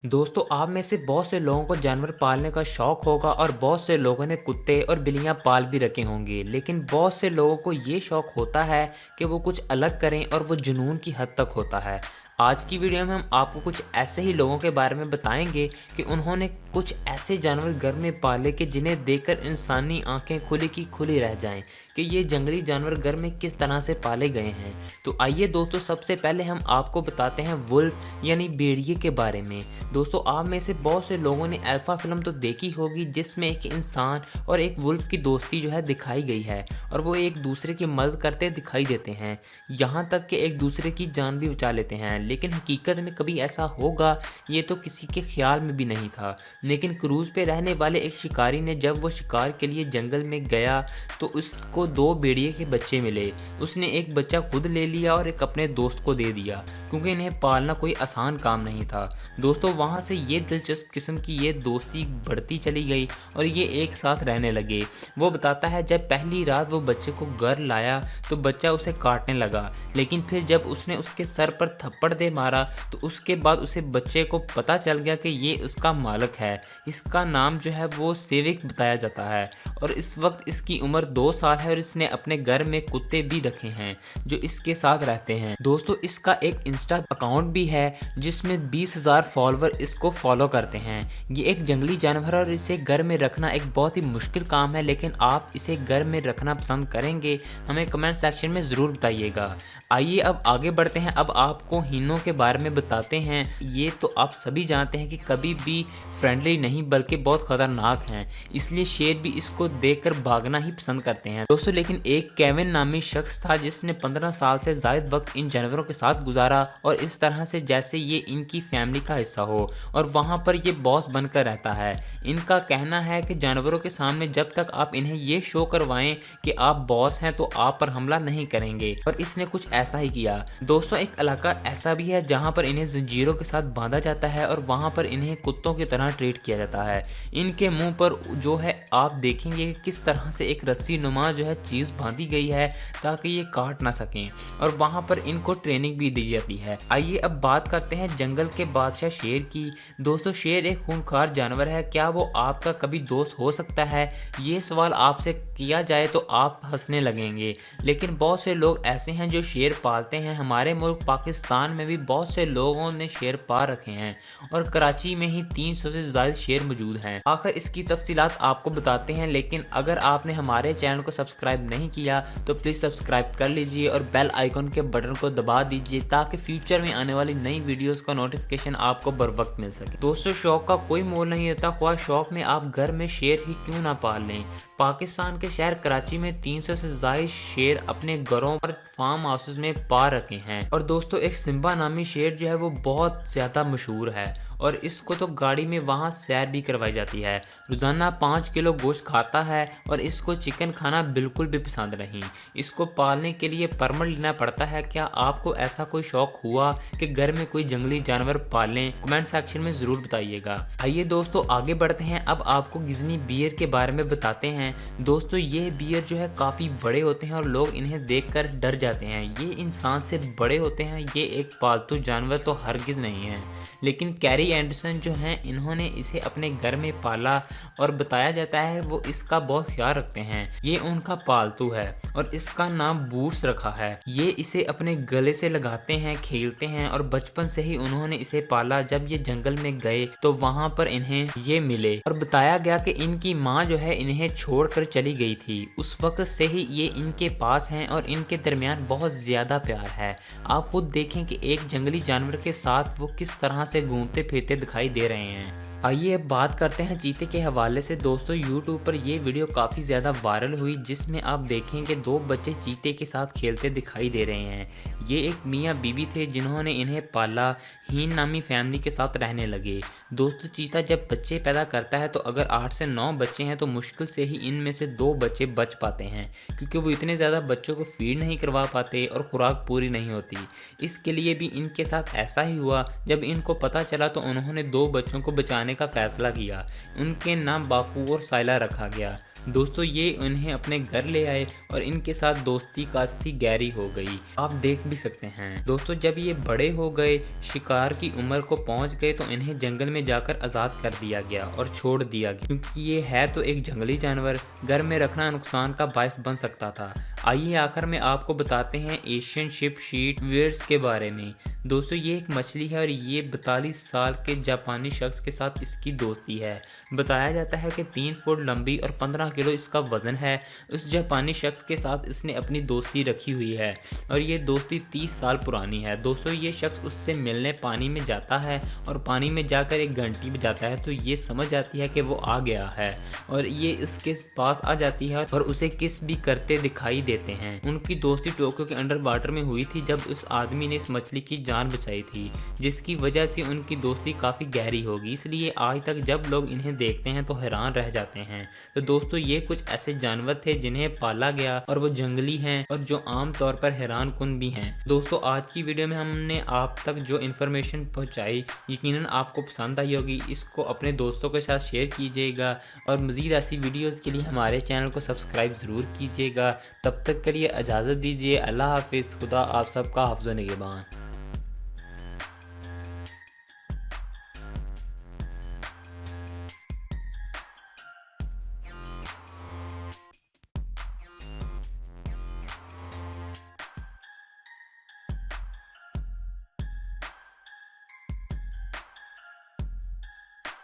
दोस्तों आप में से बहुत से लोगों को जानवर पालने का शौक होगा और बहुत से लोगों ने कुत्ते और बिल्लियां पाल भी रखे होंगे, लेकिन बहुत से लोगों को ये शौक होता है कि वो कुछ अलग करें और वो जुनून की हद तक होता है। आज की वीडियो में हम आपको कुछ ऐसे ही लोगों के बारे में बताएंगे कि उन्होंने कुछ ऐसे जानवर घर में पाले कि जिन्हें देखकर इंसानी आंखें खुली की खुली रह जाएं कि ये जंगली जानवर घर में किस तरह से पाले गए हैं। तो आइए दोस्तों, सबसे पहले हम आपको बताते हैं वुल्फ यानी भेड़िए के बारे में। दोस्तों आप में से बहुत से लोगों ने अल्फा फिल्म तो देखी होगी, जिसमें एक इंसान और एक वुल्फ की दोस्ती जो है दिखाई गई है और वो एक दूसरे की मदद करते दिखाई देते हैं, यहाँ तक कि एक दूसरे की जान भी बचा लेते हैं। लेकिन हकीकत में कभी ऐसा होगा ये तो किसी के ख्याल में भी नहीं था। लेकिन क्रूज पे रहने वाले एक शिकारी ने जब वो शिकार के लिए जंगल में गया तो उसको दो भेड़िए के बच्चे मिले। उसने एक बच्चा खुद ले लिया और एक अपने दोस्त को दे दिया, क्योंकि इन्हें पालना कोई आसान काम नहीं था। दोस्तों वहाँ से ये दिलचस्प किस्म की ये दोस्ती बढ़ती चली गई और ये एक साथ रहने लगे। वो बताता है जब पहली रात वो बच्चे को घर लाया तो बच्चा उसे काटने लगा, लेकिन फिर जब उसने उसके सर पर थप्पड़ दे मारा तो उसके बाद उसे बच्चे को पता चल गया कि ये उसका मालिक है। इसका नाम जो है वो सेविक बताया जाता है और इस वक्त इसकी उम्र 2 साल है और इसने अपने घर में कुत्ते भी रखे हैं जो इसके साथ रहते हैं। दोस्तों इसका एक इंस्टा अकाउंट भी है जिसमें 20,000 फॉलोवर इसको फॉलो करते हैं। ये एक जंगली जानवर है और इसे घर में रखना एक बहुत ही मुश्किल काम है, लेकिन आप इसे घर में रखना पसंद करेंगे? हमें कमेंट सेक्शन में ज़रूर बताइएगा। आइए अब आगे बढ़ते हैं। अब आपको हिरणों के बारे में बताते हैं। ये तो आप सभी जानते हैं कि कभी भी फ्रेंडली नहीं बल्कि बहुत ख़तरनाक हैं, इसलिए शेर भी इसको देखकर भागना ही पसंद करते हैं। दोस्तों लेकिन एक केविन नामी शख्स था जिसने 15 साल से ज़ायद वक्त इन जानवरों के साथ गुजारा और इस तरह से जैसे ये इनकी फैमिली का हिस्सा हो, और वहाँ पर ये बॉस बनकर रहता है। इनका कहना है कि जानवरों के सामने जब तक आप इन्हें ये शो करवाएं कि आप बॉस हैं तो आप पर हमला नहीं करेंगे, और इसने कुछ ऐसा ही किया। दोस्तों एक इलाका ऐसा भी है जहाँ पर इन्हें जंजीरों के साथ बांधा जाता है और वहाँ पर इन्हें कुत्तों की तरह ट्रीट किया जाता है। इनके मुंह पर जो है आप देखेंगे किस तरह से एक रस्सी नुमा जो है चीज़ बांधी गई है ताकि ये काट ना सकें, और वहाँ पर इनको ट्रेनिंग भी दी जाती है। आइए अब बात करते हैं जंगल के बादशाह शेर की। दोस्तों शेर एक खूंखार जानवर है, क्या वो आपका कभी दोस्त हो सकता है? ये सवाल आपसे किया जाए तो आप हंसने लगेंगे, लेकिन बहुत से लोग ऐसे हैं जो शेर पालते हैं। हमारे मुल्क पाकिस्तान में भी बहुत से लोगों ने शेर पाल रखे हैं और कराची में ही 300 से ज़्यादा शेर मौजूद हैं। आखिर इसकी तफसीलात आपको बताते हैं, लेकिन अगर आपने हमारे चैनल को सब्सक्राइब नहीं किया तो प्लीज़ सब्सक्राइब कर लीजिए और बेल आइकन के बटन को दबा दीजिए ताकि फ्यूचर में आने वाली नई वीडियोस का नोटिफिकेशन आपको बर वक्त मिल सके। दोस्तों शौक का कोई मोल नहीं होता, ख्वाह शौक में आप घर में शेर ही क्यों ना पाल लें। पाकिस्तान के शहर कराची में 300 से ज़्यादा शेर अपने घरों और फार्म हाउसेस में पा रखे हैं। और दोस्तों एक सिम्बा नामी शेर जो है वो बहुत ज़्यादा मशहूर है और इसको तो गाड़ी में वहाँ सैर भी करवाई जाती है। रोज़ाना 5 किलो गोश्त खाता है और इसको चिकन खाना बिल्कुल भी पसंद नहीं। इसको पालने के लिए परमिट लेना पड़ता है। क्या आपको ऐसा कोई शौक हुआ कि घर में कोई जंगली जानवर पालें? कमेंट सेक्शन में ज़रूर बताइएगा। आइए दोस्तों आगे बढ़ते हैं। अब आपको गिजनी बियर के बारे में बताते हैं। दोस्तों ये बियर जो है काफ़ी बड़े होते हैं और लोग इन्हें देखकर डर जाते हैं। ये इंसान से बड़े होते हैं। ये एक पालतू जानवर तो हरगिज़ नहीं है, लेकिन कैरी एंडरसन जो हैं इन्होंने इसे अपने घर में पाला और बताया जाता है वो इसका बहुत ख्याल रखते हैं। ये उनका पालतू है और इसका नाम बूट्स रखा है। ये इसे अपने गले से लगाते हैं, खेलते हैं और बचपन से ही उन्होंने इसे पाला। जब ये जंगल में गए तो वहाँ पर इन्हें ये मिले और बताया गया कि इनकी माँ जो है इन्हें छोड़कर चली गई थी। उस वक्त से ही ये इनके पास हैं और इनके दरमियान बहुत ज़्यादा प्यार है। आप खुद देखें कि एक जंगली जानवर के साथ वो किस तरह से घूमते फिरते दिखाई दे रहे हैं। आइए अब बात करते हैं चीते के हवाले से। दोस्तों यूट्यूब पर ये वीडियो काफ़ी ज़्यादा वायरल हुई, जिसमें आप देखें कि 2 बच्चे चीते के साथ खेलते दिखाई दे रहे हैं। ये एक मियाँ बीवी थे जिन्होंने इन्हें पाला। हीन नामी फैमिली के साथ रहने लगे। दोस्तों चीता जब बच्चे पैदा करता है तो अगर 8 से 9 बच्चे हैं तो मुश्किल से ही इनमें से 2 बच्चे बच पाते हैं, क्योंकि वो इतने ज़्यादा बच्चों को फीड नहीं करवा पाते और खुराक पूरी नहीं होती। इसके लिए भी इनके साथ ऐसा ही हुआ। जब इनको पता चला तो उन्होंने 2 बच्चों को बचाने का फैसला किया। उनके नाम बापू और साइला रखा गया। दोस्तों ये उन्हें अपने घर ले आए और इनके साथ दोस्ती काफ़ी गहरी हो गई, आप देख भी सकते हैं। दोस्तों जब ये बड़े हो गए, शिकार की उम्र को पहुंच गए, तो इन्हें जंगल में जाकर आज़ाद कर दिया गया और छोड़ दिया गया, क्योंकि ये है तो एक जंगली जानवर, घर में रखना नुकसान का बायस बन सकता था। आइए आखिर में आपको बताते हैं एशियन शिप शीट वेयर्स के बारे में। दोस्तों ये एक मछली है और ये 42 साल के जापानी शख्स के साथ इसकी दोस्ती है। बताया जाता है कि 3 फुट लंबी और 15 किलो इसका वजन है। उस जापानी शख्स के साथ इसने अपनी दोस्ती रखी हुई है और ये दोस्ती 30 साल पुरानी है। दोस्तों ये शख्स उससे मिलने पानी में जाता है और पानी में जाकर एक घंटी बजाता है, तो ये समझ जाती है कि वो आ गया है और ये इसके पास आ जाती है और उसे किस भी करते दिखाई देते हैं। उनकी दोस्ती टोक्यो के अंडर वाटर में हुई थी, जब उस आदमी ने इस मछली की जान बचाई थी, जिसकी वजह से उनकी दोस्ती काफ़ी गहरी होगी। इसलिए आज तक जब लोग इन्हें देखते हैं तो हैरान रह जाते हैं। तो दोस्तों ये कुछ ऐसे जानवर थे जिन्हें पाला गया और वो जंगली हैं और जो आम तौर पर हैरान कुन भी हैं। दोस्तों आज की वीडियो में हमने आप तक जो इन्फॉर्मेशन पहुंचाई यकीनन आपको पसंद आई होगी। इसको अपने दोस्तों के साथ शेयर कीजिएगा और मज़ीद ऐसी वीडियोज़ के लिए हमारे चैनल को सब्सक्राइब ज़रूर कीजिएगा। तब तक के लिए इजाज़त दीजिए। अल्लाह हाफिज़। खुदा आप सबका हिफ्ज़ व निगहबान।